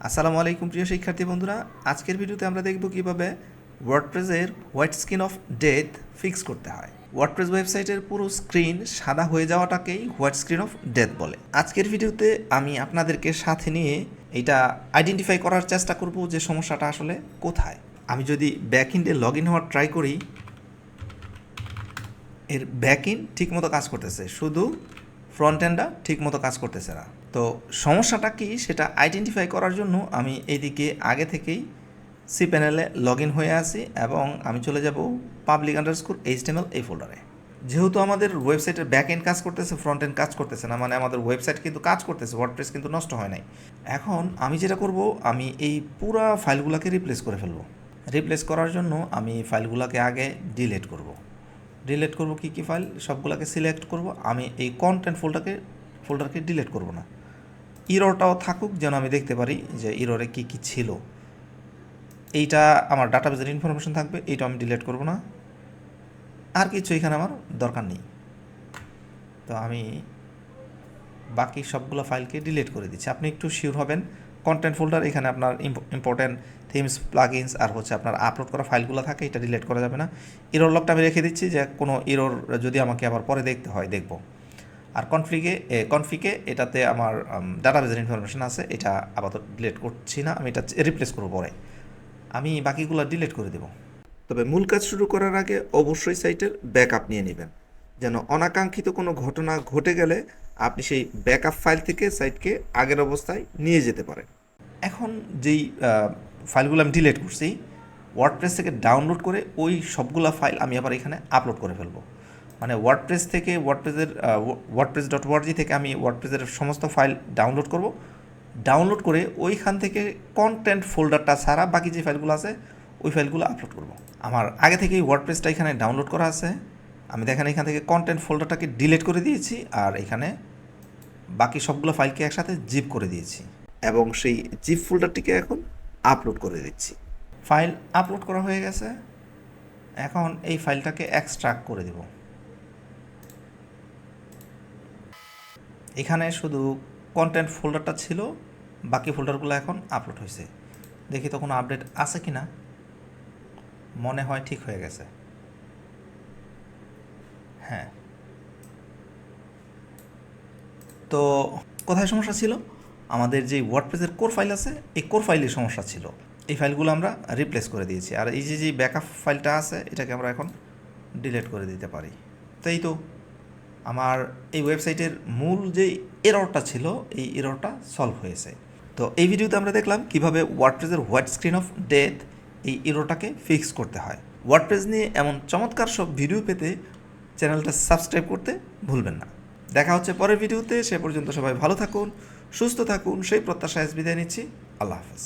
আসসালামু আলাইকুম প্রিয় শিক্ষার্থী বন্ধুরা, আজকের ভিডিওতে আমরা দেখব কিভাবে ওয়ার্ডপ্রেসের white screen of death fix করতে হয়। ওয়ার্ডপ্রেস ওয়েবসাইটের পুরো স্ক্রিন সাদা হয়ে যাওয়াটাকেই হোয়াইট স্ক্রিন অফ ডেথ বলে। আজকের ভিডিওতে আমি আপনাদেরকে সাথে নিয়ে এটা আইডেন্টিফাই করার চেষ্টা করব যে সমস্যাটা আসলে কোথায়। আমি যদি ব্যাক এন্ডে লগ ইন হওয়ার ট্রাই করি, এর ব্যাক এন্ড ঠিকমতো কাজ করতেছে, শুধু ফ্রন্ট এন্ডটা ঠিকমতো কাজ করতেছে না। তো সমস্যাটা কি সেটা আইডেন্টিফাই করার জন্য আমি এইদিকে আগে থেকেই সি প্যানেলে লগ ইন হয়ে আছি এবং আমি চলে যাব public_html এই ফোল্ডারে। যেহেতু আমাদের ওয়েবসাইটের ব্যাক এন্ড কাজ করতেছে, ফ্রন্ট এন্ড কাজ করতেছে না, মানে আমাদের ওয়েবসাইট কিন্তু কাজ করতেছে, ওয়ার্ডপ্রেস কিন্তু নষ্ট হয় নাই। এখন আমি যেটা করব, আমি এই পুরা ফাইলগুলোকে রিপ্লেস করে ফেলবো। রিপ্লেস করার জন্য আমি ফাইলগুলোকে আগে ডিলিট করব। ডিলিট করব কী কী ফাইল সবগুলোকে সিলেক্ট করব। আমি এই কন্টেন্ট ফোল্ডারকে ডিলিট করব না, ইররটাও থাকুক যেন আমি দেখতে পারি যে ইররে কী কী ছিল। এইটা আমার ডাটাবেজের ইনফরমেশন থাকবে, এইটা আমি ডিলিট করব না। আর কিছু এখানে আমার দরকার নেই। তো আমি বাকি সবগুলো ফাইলকে ডিলিট করে দিচ্ছি। আপনি একটু শিওর হবেন কন্টেন্ট ফোল্ডার, এখানে আপনার ইম্পর্টেন্ট থিমস, প্লাগইনস আর আপনার আপলোড করা ফাইলগুলো থাকে, এটা ডিলিট করা যাবে না। ইরর লকটা আমি রেখে দিচ্ছি, যে কোনো ইরর যদি আমাকে আবার পরে দেখতে হয় দেখব। আর কনফিগে এটাতে আমার ডাটাবেজের ইনফরমেশন আছে, এটা আপাতত ডিলিট করছি না, আমি এটা রিপ্লেস করব পরে। আমি বাকিগুলো ডিলিট করে দেব। তবে মূল কাজ শুরু করার আগে অবশ্যই সাইটের ব্যাকআপ নিয়ে নেবেন, যেন অনাকাঙ্ক্ষিত কোনো ঘটনা ঘটে গেলে আপনি সেই ব্যাকআপ ফাইল থেকে সাইটকে আগের অবস্থায় নিয়ে যেতে পারেন। এখন যেই ফাইলগুলো আমি ডিলিট করছি, ওয়ার্ডপ্রেস থেকে ডাউনলোড করে ওই সবগুলো ফাইল আমি আবার এখানে আপলোড করে ফেলবো। মানে ওয়ার্ডপ্রেস থেকে wordpress.org থেকে আমি ওয়ার্ডপ্রেসের সমস্ত ফাইল ডাউনলোড করব। ডাউনলোড করে ওইখান থেকে কন্টেন্ট ফোল্ডারটা ছাড়া বাকি যে ফাইলগুলো আছে ওই ফাইলগুলো আপলোড করব। আমার আগে থেকেই ওয়ার্ডপ্রেসটা এখানে ডাউনলোড করা আছে, আমি দেখেন এখান থেকে কন্টেন্ট ফোল্ডারটাকে ডিলিট করে দিয়েছি আর এখানে বাকি সবগুলো ফাইলকে একসাথে জিপ করে দিয়েছি এবং সেই জিপ ফোল্ডারটিকে এখন আপলোড করে দিচ্ছি। ফাইল আপলোড করা হয়ে গেছে, এখন এই ফাইলটাকে এক্সট্রাক্ট করে দেব। এখানে শুধু কন্টেন্ট ফোল্ডারটা ছিল, বাকি ফোল্ডারগুলো এখন আপলোড হয়েছে। দেখি তো কোনো আপডেট আছে কি না। মনে হয় ঠিক হয়ে গেছে, হ্যাঁ। তো কোথায় সমস্যা ছিল? আমাদের যে ওয়ার্ডপ্রেসের কোর ফাইল আছে, এই কোর ফাইলের সমস্যা ছিল। এই ফাইলগুলো আমরা রিপ্লেস করে দিয়েছি, আর এই যে ব্যাকআপ ফাইলটা আছে এটাকে আমরা এখন ডিলিট করে দিতে পারি। তাই তো আমার এই ওয়েবসাইটের মূল যে এররটা ছিল, এই এররটা সলভ হয়েছে। তো এই ভিডিওতে আমরা দেখলাম কিভাবে ওয়ার্ডপ্রেসের হোয়াইট স্ক্রিন অফ ডেথ এই এররটাকে ফিক্স করতে হয়। ওয়ার্ডপ্রেস নিয়ে এমন চমৎকার সব ভিডিও পেতে চ্যানেলটা সাবস্ক্রাইব করতে ভুলবেন না। দেখা হচ্ছে পরের ভিডিওতে, সে পর্যন্ত সবাই ভালো থাকুন, সুস্থ থাকুন, সেই প্রত্যাশায় বিদায় নিচ্ছি। আল্লাহ হাফেজ।